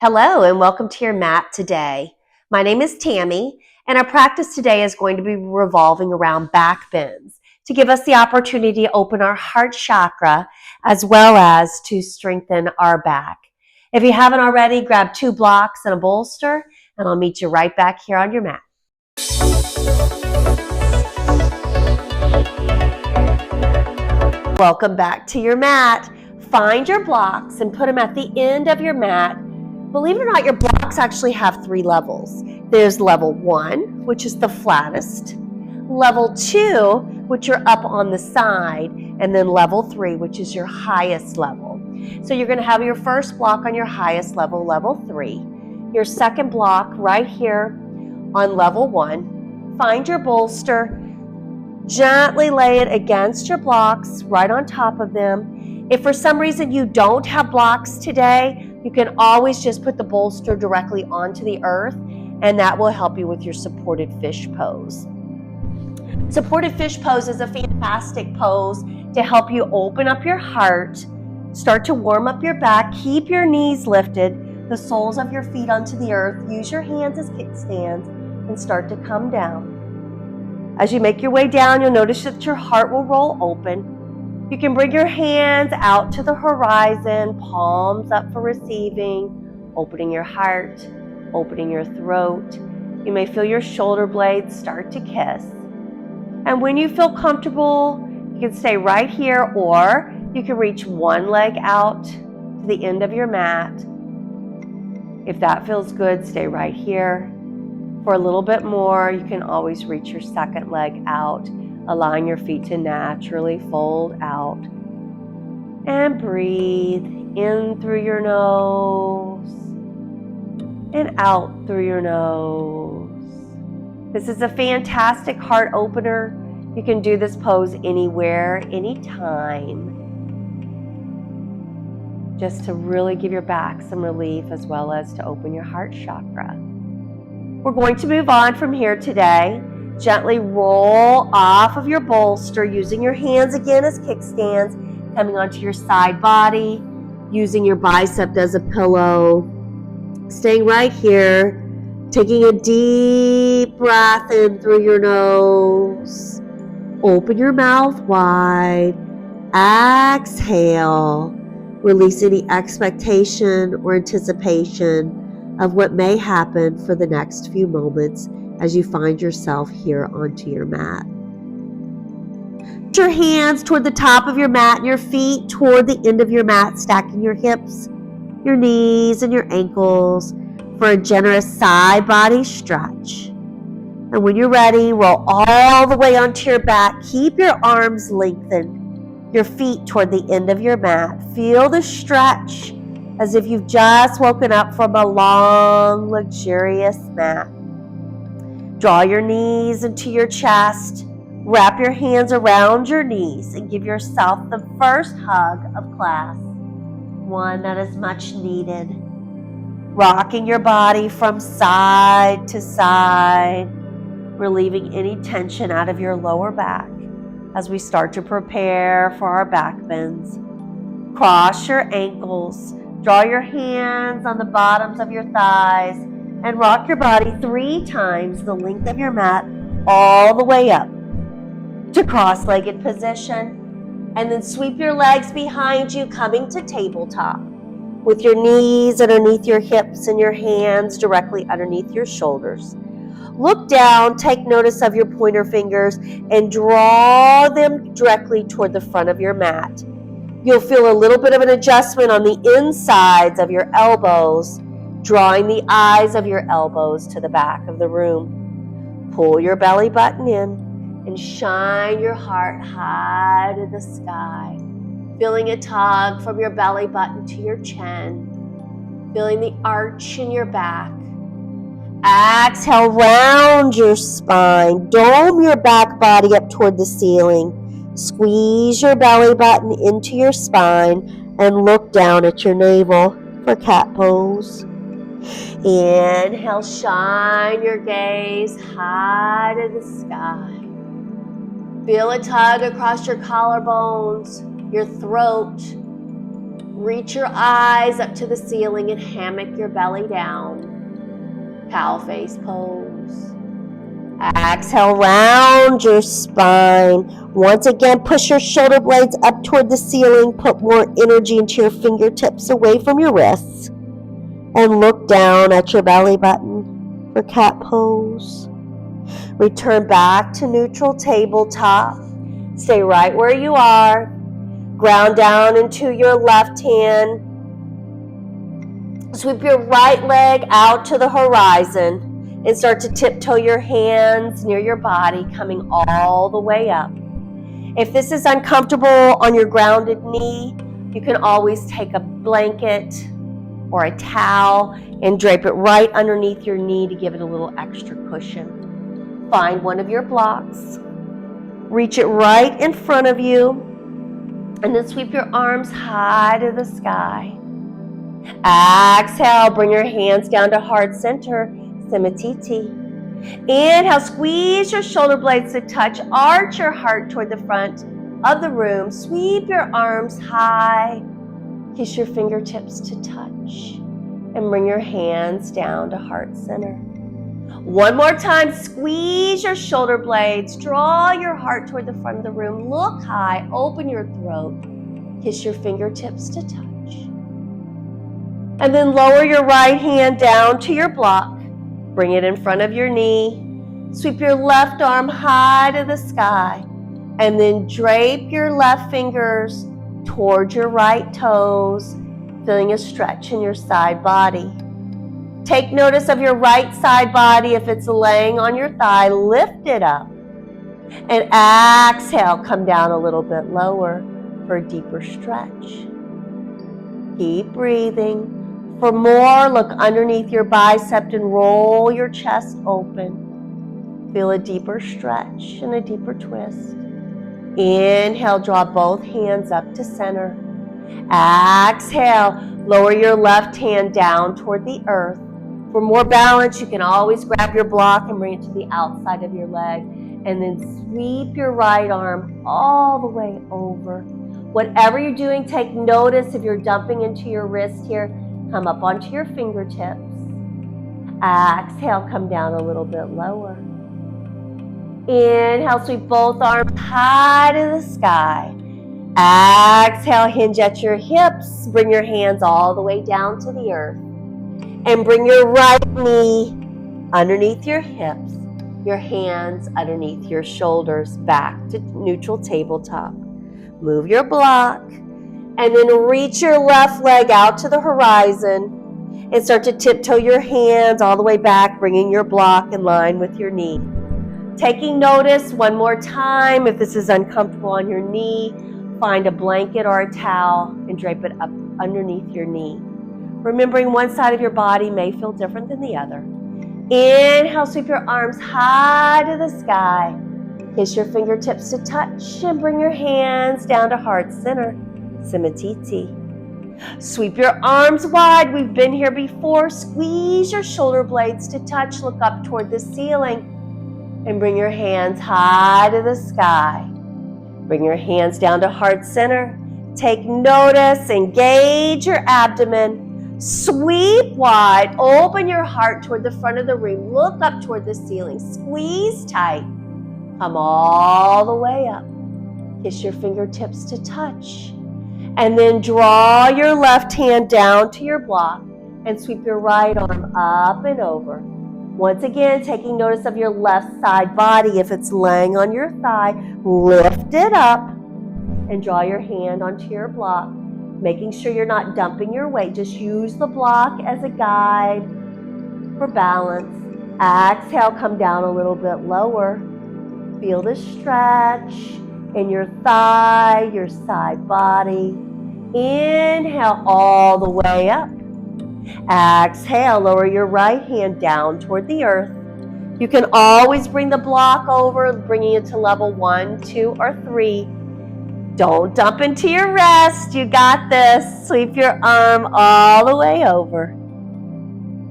Hello and welcome to your mat today. My name is Tami and our practice today is going to be revolving around back bends to give us the opportunity to open our heart chakra as well as to strengthen our back. If you haven't already, grab 2 blocks and a bolster and I'll meet you right back here on your mat. Welcome back to your mat. Find your blocks and put them at the end of your mat. Believe it or not, your blocks actually have 3 levels. There's level 1, which is the flattest, level 2, which you're up on the side, and then level 3, which is your highest level. So you're going to have your first block on your highest level, level 3. Your second block right here on level 1. Find your bolster, gently lay it against your blocks, right on top of them. If for some reason you don't have blocks today, you can always just put the bolster directly onto the earth, and that will help you with your supported fish pose. Supported fish pose is a fantastic pose to help you open up your heart, start to warm up your back, keep your knees lifted, the soles of your feet onto the earth, use your hands as kickstands, and start to come down. As you make your way down, you'll notice that your heart will roll open. You can bring your hands out to the horizon, palms up for receiving, opening your heart, opening your throat. You may feel your shoulder blades start to kiss. And when you feel comfortable, you can stay right here, or you can reach one leg out to the end of your mat. If that feels good, stay right here. For a little bit more, you can always reach your second leg out, allowing your feet to naturally fold out. And breathe in through your nose and out through your nose. This is a fantastic heart opener. You can do this pose anywhere, anytime, just to really give your back some relief as well as to open your heart chakra. We're going to move on from here today. Gently roll off of your bolster using your hands again as kickstands, coming onto your side body, using your bicep as a pillow. Staying right here, taking a deep breath in through your nose. Open your mouth wide. Exhale. Release any expectation or anticipation of what may happen for the next few moments as you find yourself here onto your mat. Put your hands toward the top of your mat and your feet toward the end of your mat, stacking your hips, your knees, and your ankles for a generous side body stretch. And when you're ready, roll all the way onto your back. Keep your arms lengthened, your feet toward the end of your mat. Feel the stretch as if you've just woken up from a long, luxurious nap. Draw your knees into your chest. Wrap your hands around your knees and give yourself the first hug of class, one that is much needed. Rocking your body from side to side, relieving any tension out of your lower back as we start to prepare for our back bends. Cross your ankles. Draw your hands on the bottoms of your thighs and rock your body 3 times the length of your mat all the way up to cross-legged position. And then sweep your legs behind you, coming to tabletop with your knees underneath your hips and your hands directly underneath your shoulders. Look down, take notice of your pointer fingers, and draw them directly toward the front of your mat. You'll feel a little bit of an adjustment on the insides of your elbows, drawing the eyes of your elbows to the back of the room. Pull your belly button in and shine your heart high to the sky, feeling a tug from your belly button to your chin, feeling the arch in your back. Exhale, round your spine, dome your back body up toward the ceiling. Squeeze your belly button into your spine and look down at your navel for cat pose. Inhale, shine your gaze high to the sky. Feel a tug across your collarbones, your throat. Reach your eyes up to the ceiling and hammock your belly down. Cow face pose. Exhale, round your spine. Once again, push your shoulder blades up toward the ceiling. Put more energy into your fingertips away from your wrists. And look down at your belly button for cat pose. Return back to neutral tabletop. Stay right where you are. Ground down into your left hand. Sweep your right leg out to the horizon and start to tiptoe your hands near your body, coming all the way up. If this is uncomfortable on your grounded knee, you can always take a blanket or a towel and drape it right underneath your knee to give it a little extra cushion. Find one of your blocks, reach it right in front of you, and then sweep your arms high to the sky. Exhale, bring your hands down to heart center, Simatiti. Inhale, squeeze your shoulder blades to touch, arch your heart toward the front of the room, sweep your arms high, kiss your fingertips to touch, and bring your hands down to heart center. One more time, squeeze your shoulder blades, draw your heart toward the front of the room, look high, open your throat, kiss your fingertips to touch. And then lower your right hand down to your block, bring it in front of your knee, sweep your left arm high to the sky, and then drape your left fingers towards your right toes, feeling a stretch in your side body. Take notice of your right side body. If it's laying on your thigh, lift it up. And exhale, come down a little bit lower for a deeper stretch. Keep breathing. For more, look underneath your bicep and roll your chest open. Feel a deeper stretch and a deeper twist. Inhale, draw both hands up to center. Exhale, lower your left hand down toward the earth. For more balance, you can always grab your block and bring it to the outside of your leg. And then sweep your right arm all the way over. Whatever you're doing, take notice if you're dumping into your wrist here. Come up onto your fingertips. Exhale, come down a little bit lower. Inhale, sweep both arms high to the sky. Exhale, hinge at your hips. Bring your hands all the way down to the earth. And bring your right knee underneath your hips. Your hands underneath your shoulders, back to neutral tabletop. Move your block. And then reach your left leg out to the horizon and start to tiptoe your hands all the way back, bringing your block in line with your knee. Taking notice one more time, if this is uncomfortable on your knee, find a blanket or a towel and drape it up underneath your knee. Remembering one side of your body may feel different than the other. Inhale, sweep your arms high to the sky. Kiss your fingertips to touch and bring your hands down to heart center. Simatiti. Sweep your arms wide. We've been here before. Squeeze your shoulder blades to touch. Look up toward the ceiling and bring your hands high to the sky. Bring your hands down to heart center. Take notice. Engage your abdomen. Sweep wide. Open your heart toward the front of the room. Look up toward the ceiling. Squeeze tight. Come all the way up. Kiss your fingertips to touch. And then draw your left hand down to your block and sweep your right arm up and over. Once again, taking notice of your left side body. If it's laying on your thigh, lift it up and draw your hand onto your block, making sure you're not dumping your weight. Just use the block as a guide for balance. Exhale, come down a little bit lower. Feel the stretch in your thigh, your side body. Inhale all the way up. Exhale, lower your right hand down toward the earth. You can always bring the block over, bringing it to level 1, 2, or 3. Don't dump into your rest. You got this. Sweep your arm all the way over.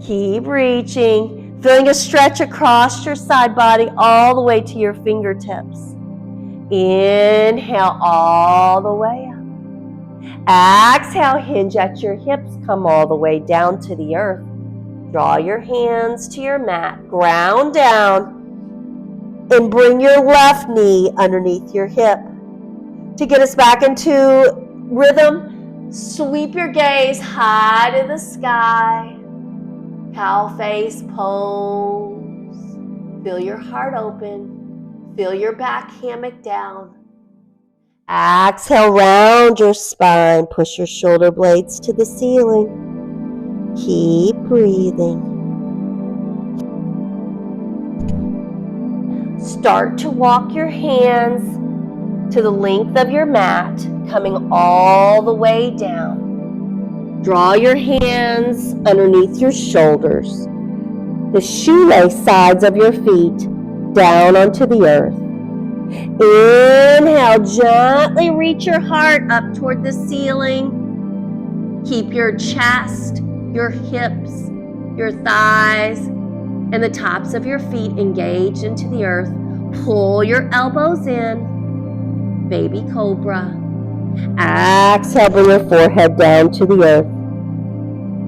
Keep reaching, feeling a stretch across your side body all the way to your fingertips. Inhale all the way up. Exhale, hinge at your hips, come all the way down to the earth. Draw your hands to your mat, ground down, and bring your left knee underneath your hip. To get us back into rhythm, sweep your gaze high to the sky. Cow face pose. Feel your heart open. Feel your back hammock down. Exhale, round your spine. Push your shoulder blades to the ceiling. Keep breathing. Start to walk your hands to the length of your mat, coming all the way down. Draw your hands underneath your shoulders, the shoelace sides of your feet down onto the earth. Inhale, gently reach your heart up toward the ceiling. Keep your chest, your hips, your thighs, and the tops of your feet engaged into the earth. Pull your elbows in, baby cobra. Exhale, bring your forehead down to the earth.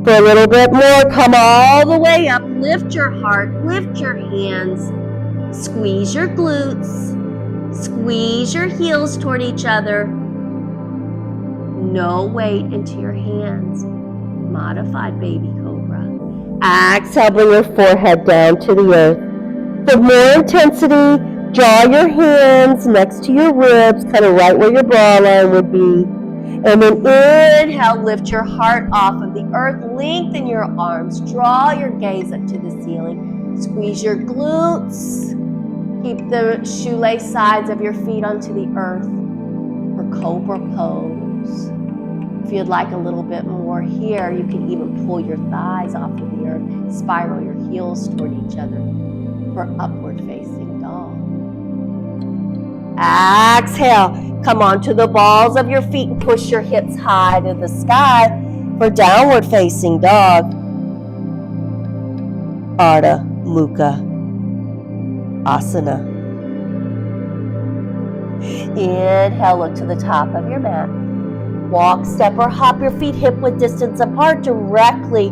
For a little bit more, come all the way up. Lift your heart, lift your hands. Squeeze your glutes. Squeeze your heels toward each other. No weight into your hands. Modified baby cobra. Exhale, bring your forehead down to the earth. For more intensity, draw your hands next to your ribs, kind of right where your bra line would be. And then inhale, lift your heart off of the earth, lengthen your arms, draw your gaze up to the ceiling, squeeze your glutes, keep the shoelace sides of your feet onto the earth for cobra pose. If you'd like a little bit more here, you can even pull your thighs off of the earth, spiral your heels toward each other for upward facing dog. Exhale. Come onto the balls of your feet and push your hips high to the sky for downward facing dog. Ardha Mukha Asana. Inhale, look to the top of your mat. Walk, step, or hop your feet hip width distance apart directly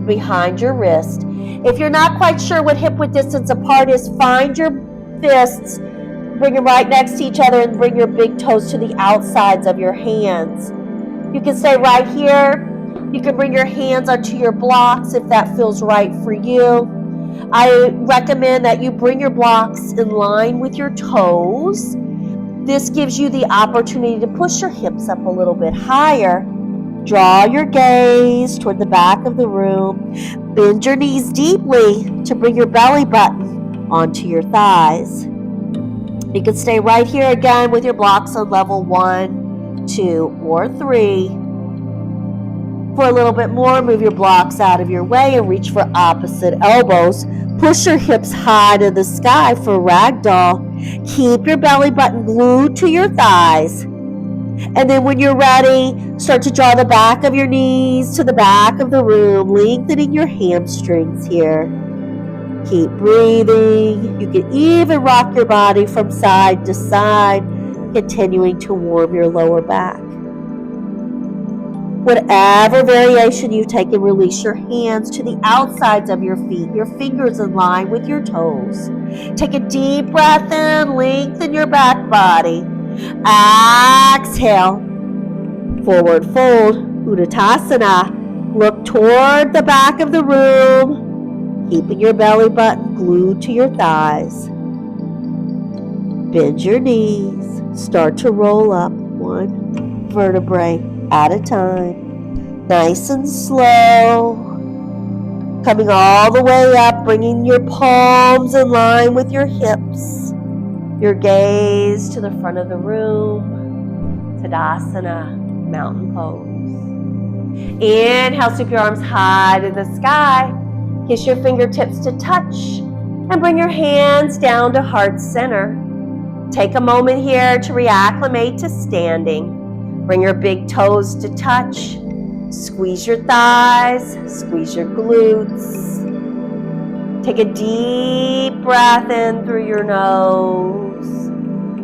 behind your wrist. If you're not quite sure what hip width distance apart is, find your fists, bring them right next to each other, and bring your big toes to the outsides of your hands. You can stay right here. You can bring your hands onto your blocks if that feels right for you. I recommend that you bring your blocks in line with your toes. This gives you the opportunity to push your hips up a little bit higher. Draw your gaze toward the back of the room. Bend your knees deeply to bring your belly button onto your thighs. You can stay right here again with your blocks on level 1, 2, or 3. For a little bit more, move your blocks out of your way and reach for opposite elbows. Push your hips high to the sky for ragdoll. Keep your belly button glued to your thighs. And then when you're ready, start to draw the back of your knees to the back of the room, lengthening your hamstrings here. Keep breathing. You can even rock your body from side to side, continuing to warm your lower back. Whatever variation you take, and release your hands to the outsides of your feet, your fingers in line with your toes. Take a deep breath in, lengthen your back body. Exhale, forward fold, Uttanasana. Look toward the back of the room, keeping your belly button glued to your thighs. Bend your knees, start to roll up one vertebrae at a time, nice and slow. Coming all the way up, bringing your palms in line with your hips. Your gaze to the front of the room, Tadasana, mountain pose. Inhale, sweep your arms high to the sky. Kiss your fingertips to touch and bring your hands down to heart center. Take a moment here to reacclimate to standing. Bring your big toes to touch. Squeeze your thighs, squeeze your glutes. Take a deep breath in through your nose.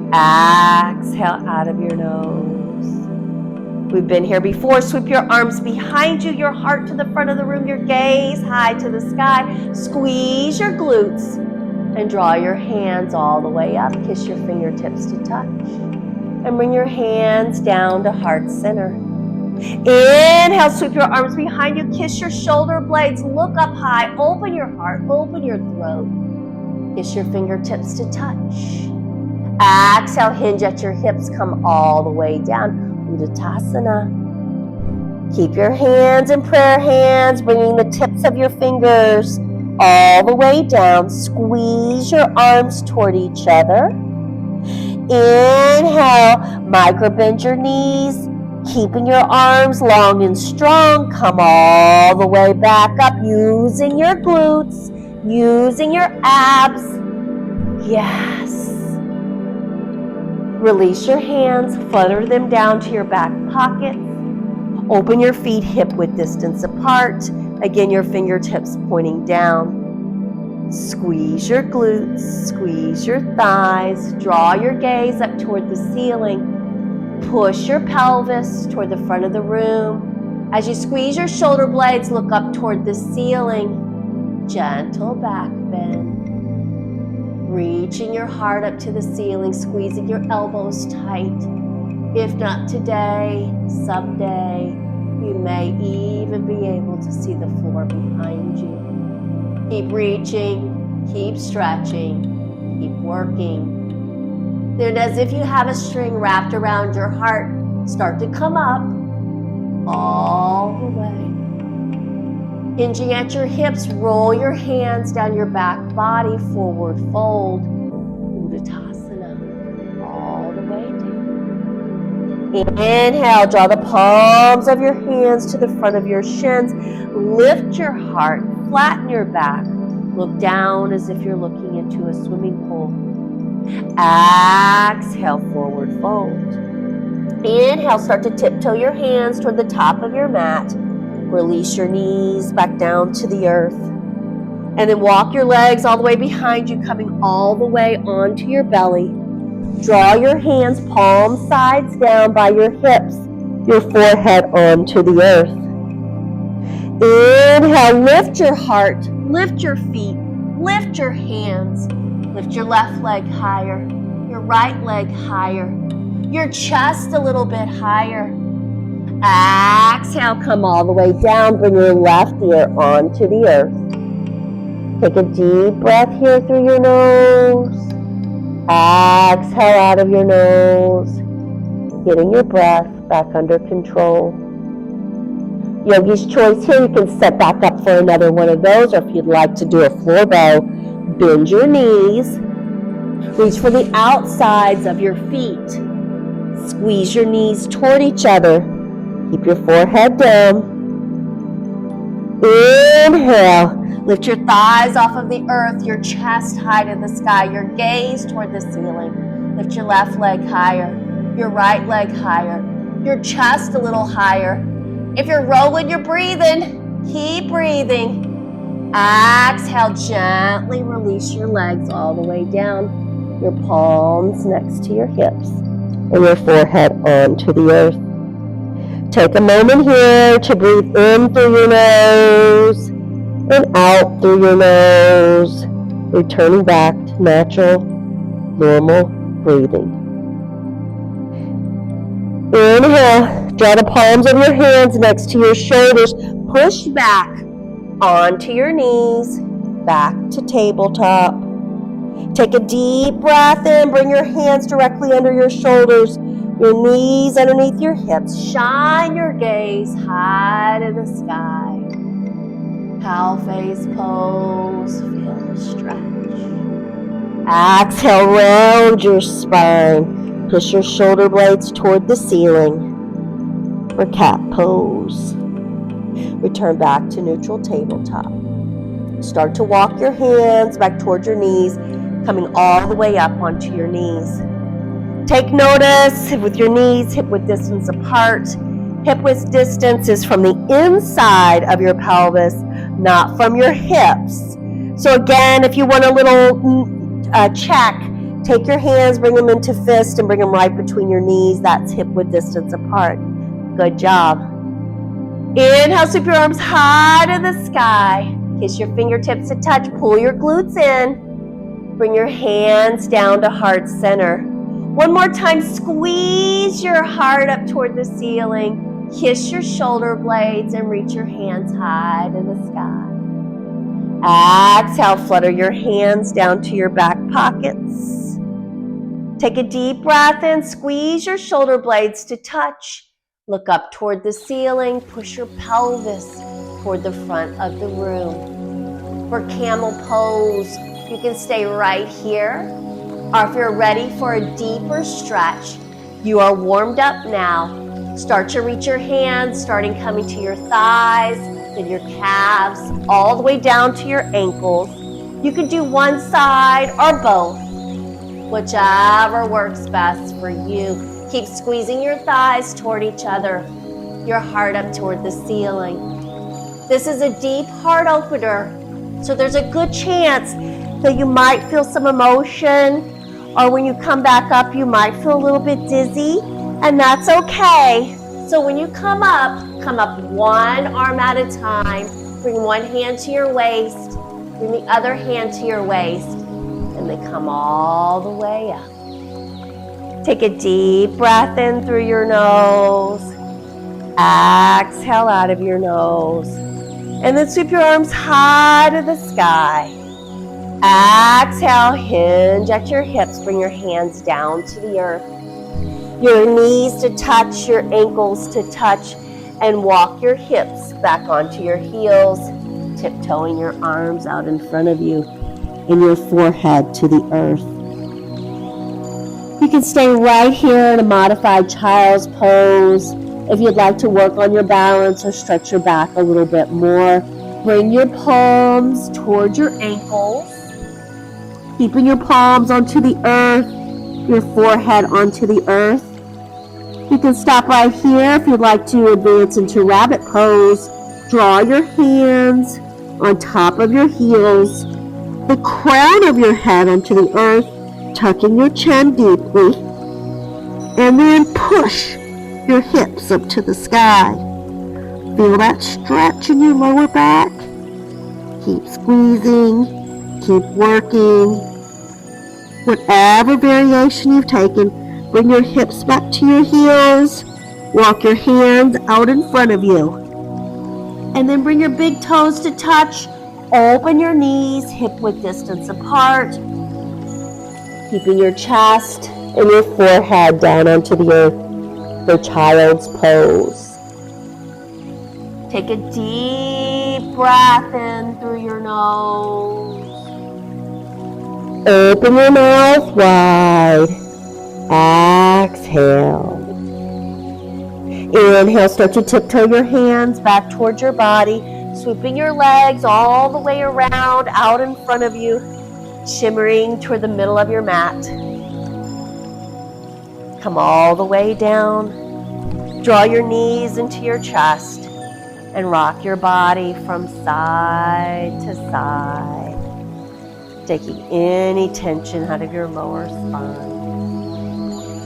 Exhale out of your nose. We've been here before. Sweep your arms behind you, your heart to the front of the room, your gaze high to the sky. Squeeze your glutes and draw your hands all the way up. Kiss your fingertips to touch. And bring your hands down to heart center. Inhale, sweep your arms behind you. Kiss your shoulder blades. Look up high. Open your heart. Open your throat. Kiss your fingertips to touch. Exhale, hinge at your hips. Come all the way down. Uttanasana. Keep your hands in prayer hands, bringing the tips of your fingers all the way down. Squeeze your arms toward each other. Inhale, micro-bend your knees, keeping your arms long and strong. Come all the way back up, using your glutes, using your abs. Yes. Release your hands, flutter them down to your back pockets. Open your feet hip-width distance apart. Again, your fingertips pointing down. Squeeze your glutes, squeeze your thighs. Draw your gaze up toward the ceiling. Push your pelvis toward the front of the room. As you squeeze your shoulder blades, look up toward the ceiling. Gentle back bend. Reaching your heart up to the ceiling, squeezing your elbows tight. If not today, someday, you may even be able to see the floor behind you. Keep reaching, keep stretching, keep working. Then as if you have a string wrapped around your heart, start to come up all the way. Hinging at your hips, roll your hands down your back body, forward fold. Uttanasana, all the way down. Inhale, draw the palms of your hands to the front of your shins. Lift your heart, flatten your back. Look down as if you're looking into a swimming pool. Exhale, forward fold. Inhale, start to tiptoe your hands toward the top of your mat. Release your knees back down to the earth. And then walk your legs all the way behind you, coming all the way onto your belly. Draw your hands, palm sides down by your hips, your forehead onto the earth. Inhale, lift your heart, lift your feet, lift your hands. Lift your left leg higher, your right leg higher, your chest a little bit higher. Exhale, come all the way down. Bring your left ear onto the earth. Take a deep breath here through your nose. Exhale out of your nose. Getting your breath back under control. Yogi's choice here, you can set back up for another one of those, or if you'd like to do a floor bow, bend your knees. Reach for the outsides of your feet. Squeeze your knees toward each other. Keep your forehead down. Inhale. Lift your thighs off of the earth, your chest high to the sky, your gaze toward the ceiling. Lift your left leg higher, your right leg higher, your chest a little higher. If you're rolling, you're breathing. Keep breathing. Exhale, gently release your legs all the way down. Your palms next to your hips and your forehead onto the earth. Take a moment here to breathe in through your nose and out through your nose, returning back to natural, normal breathing. Inhale, draw the palms of your hands next to your shoulders. Push back onto your knees, back to tabletop. Take a deep breath in, bring your hands directly under your shoulders, your knees underneath your hips. Shine your gaze high to the sky. Cow face pose, feel the stretch. Exhale, round your spine. Push your shoulder blades toward the ceiling for cat pose. Return back to neutral tabletop. Start to walk your hands back toward your knees, coming all the way up onto your knees. Take notice with your knees hip-width distance apart. Hip-width distance is from the inside of your pelvis, not from your hips. So again, if you want a little check, take your hands, bring them into fist, and bring them right between your knees. That's hip-width distance apart. Good job. Inhale, sweep your arms high to the sky. Kiss your fingertips to touch. Pull your glutes in. Bring your hands down to heart center. One more time, squeeze your heart up toward the ceiling. Kiss your shoulder blades and reach your hands high to the sky. Exhale, flutter your hands down to your back pockets. Take a deep breath in, squeeze your shoulder blades to touch. Look up toward the ceiling, push your pelvis toward the front of the room. For camel pose, you can stay right here, or if you're ready for a deeper stretch, you are warmed up now. Start to reach your hands, starting coming to your thighs, then your calves, all the way down to your ankles. You can do one side or both, whichever works best for you. Keep squeezing your thighs toward each other, your heart up toward the ceiling. This is a deep heart opener, so there's a good chance that you might feel some emotion, or when you come back up, you might feel a little bit dizzy, and that's okay. So when you come up one arm at a time. Bring one hand to your waist, bring the other hand to your waist, and then come all the way up. Take a deep breath in through your nose. Exhale out of your nose. And then sweep your arms high to the sky. Exhale, hinge at your hips. Bring your hands down to the earth. Your knees to touch, your ankles to touch, and walk your hips back onto your heels, tiptoeing your arms out in front of you and your forehead to the earth. You can stay right here in a modified child's pose. If you'd like to work on your balance or stretch your back a little bit more, bring your palms towards your ankles, keeping your palms onto the earth, your forehead onto the earth. You can stop right here if you'd like to advance into rabbit pose. Draw your hands on top of your heels, the crown of your head onto the earth, tucking your chin deeply, and then push your hips up to the sky. Feel that stretch in your lower back. Keep squeezing, keep working. Whatever variation you've taken, bring your hips back to your heels. Walk your hands out in front of you. And then bring your big toes to touch. Open your knees, hip-width distance apart. Keeping your chest and your forehead down onto the earth for child's pose. Take a deep breath in through your nose. Open your mouth wide. Exhale. Inhale, start to tiptoe your hands back towards your body, sweeping your legs all the way around, out in front of you, shimmering toward the middle of your mat. Come all the way down. Draw your knees into your chest and rock your body from side to side, taking any tension out of your lower spine.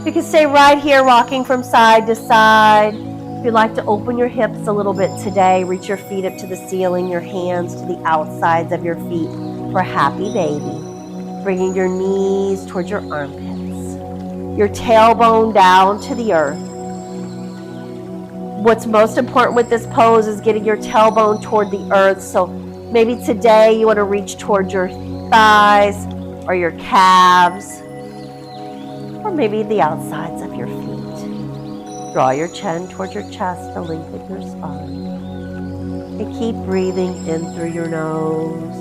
You can stay right here, rocking from side to side. If you'd like to open your hips a little bit today, reach your feet up to the ceiling, your hands to the outsides of your feet for happy baby. Bringing your knees towards your armpits, your tailbone down to the earth. What's most important with this pose is getting your tailbone toward the earth. So maybe today you want to reach towards your thighs or your calves, or maybe the outsides of your feet. Draw your chin towards your chest to lengthen your spine. And keep breathing in through your nose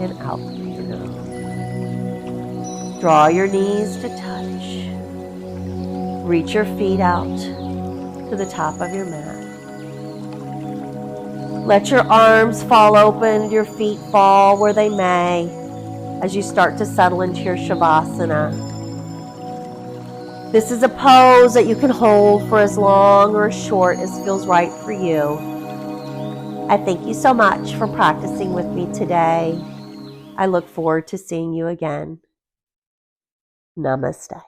and out through your nose. Draw your knees to touch. Reach your feet out to the top of your mat. Let your arms fall open, your feet fall where they may as you start to settle into your Shavasana. This is a pose that you can hold for as long or as short as feels right for you. I thank you so much for practicing with me today. I look forward to seeing you again. Namaste.